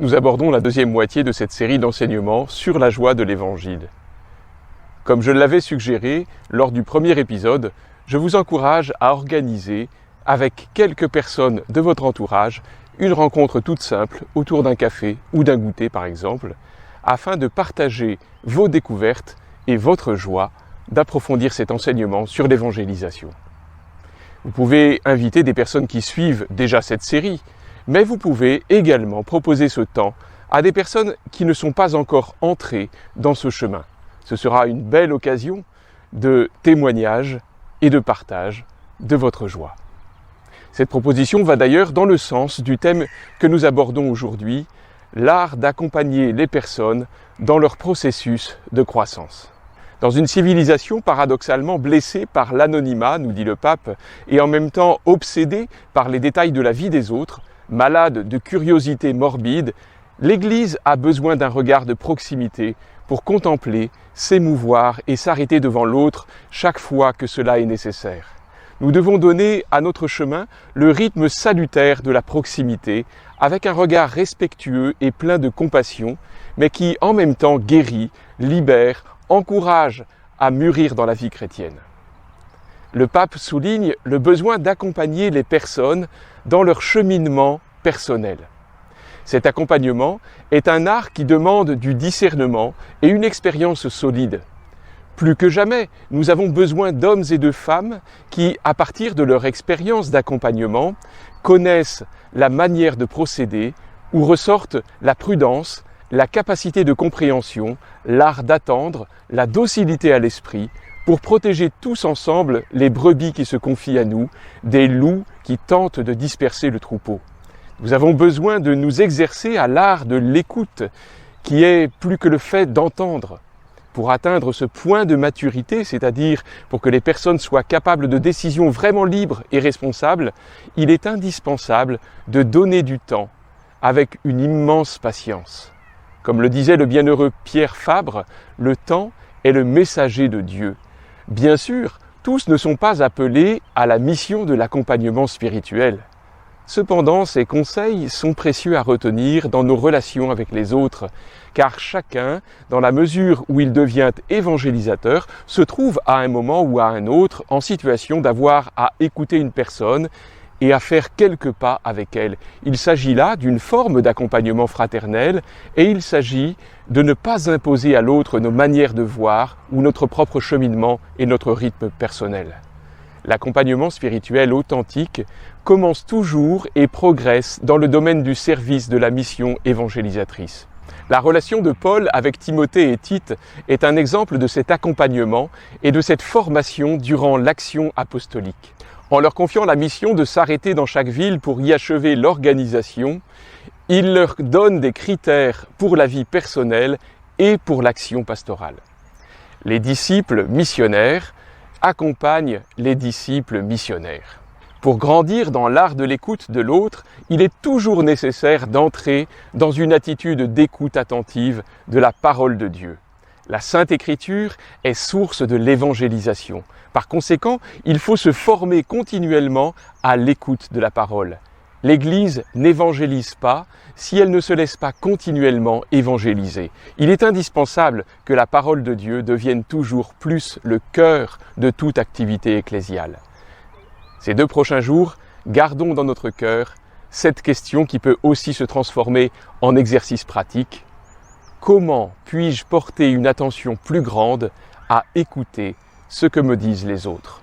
nous abordons la deuxième moitié de cette série d'enseignements sur la joie de l'Évangile. Comme je l'avais suggéré lors du premier épisode, je vous encourage à organiser, avec quelques personnes de votre entourage, une rencontre toute simple autour d'un café ou d'un goûter par exemple, afin de partager vos découvertes et votre joie d'approfondir cet enseignement sur l'évangélisation. Vous pouvez inviter des personnes qui suivent déjà cette série, mais vous pouvez également proposer ce temps à des personnes qui ne sont pas encore entrées dans ce chemin. Ce sera une belle occasion de témoignage et de partage de votre joie. Cette proposition va d'ailleurs dans le sens du thème que nous abordons aujourd'hui, l'art d'accompagner les personnes dans leur processus de croissance. Dans une civilisation paradoxalement blessée par l'anonymat, nous dit le pape, et en même temps obsédée par les détails de la vie des autres, malade de curiosité morbide, l'Église a besoin d'un regard de proximité pour contempler, s'émouvoir et s'arrêter devant l'autre chaque fois que cela est nécessaire. Nous devons donner à notre chemin le rythme salutaire de la proximité, avec un regard respectueux et plein de compassion, mais qui en même temps guérit, libère, encourage à mûrir dans la vie chrétienne. Le pape souligne le besoin d'accompagner les personnes dans leur cheminement personnel. Cet accompagnement est un art qui demande du discernement et une expérience solide. Plus que jamais, nous avons besoin d'hommes et de femmes qui, à partir de leur expérience d'accompagnement, connaissent la manière de procéder où ressortent la prudence, la capacité de compréhension, l'art d'attendre, la docilité à l'esprit, pour protéger tous ensemble les brebis qui se confient à nous, des loups qui tentent de disperser le troupeau. Nous avons besoin de nous exercer à l'art de l'écoute, qui est plus que le fait d'entendre. Pour atteindre ce point de maturité, c'est-à-dire pour que les personnes soient capables de décisions vraiment libres et responsables, il est indispensable de donner du temps avec une immense patience. Comme le disait le bienheureux Pierre Fabre, le temps est le messager de Dieu. Bien sûr, tous ne sont pas appelés à la mission de l'accompagnement spirituel. Cependant, ces conseils sont précieux à retenir dans nos relations avec les autres, car chacun, dans la mesure où il devient évangélisateur, se trouve à un moment ou à un autre en situation d'avoir à écouter une personne et à faire quelques pas avec elle. Il s'agit là d'une forme d'accompagnement fraternel et il s'agit de ne pas imposer à l'autre nos manières de voir ou notre propre cheminement et notre rythme personnel. L'accompagnement spirituel authentique commence toujours et progresse dans le domaine du service de la mission évangélisatrice. La relation de Paul avec Timothée et Tite est un exemple de cet accompagnement et de cette formation durant l'action apostolique. En leur confiant la mission de s'arrêter dans chaque ville pour y achever l'organisation, il leur donne des critères pour la vie personnelle et pour l'action pastorale. Les disciples missionnaires accompagnent les disciples missionnaires. Pour grandir dans l'art de l'écoute de l'autre, il est toujours nécessaire d'entrer dans une attitude d'écoute attentive de la parole de Dieu. La Sainte Écriture est source de l'évangélisation. Par conséquent, il faut se former continuellement à l'écoute de la parole. L'Église n'évangélise pas si elle ne se laisse pas continuellement évangéliser. Il est indispensable que la parole de Dieu devienne toujours plus le cœur de toute activité ecclésiale. Ces 2 prochains jours, gardons dans notre cœur cette question qui peut aussi se transformer en exercice pratique. Comment puis-je porter une attention plus grande à écouter ce que me disent les autres ?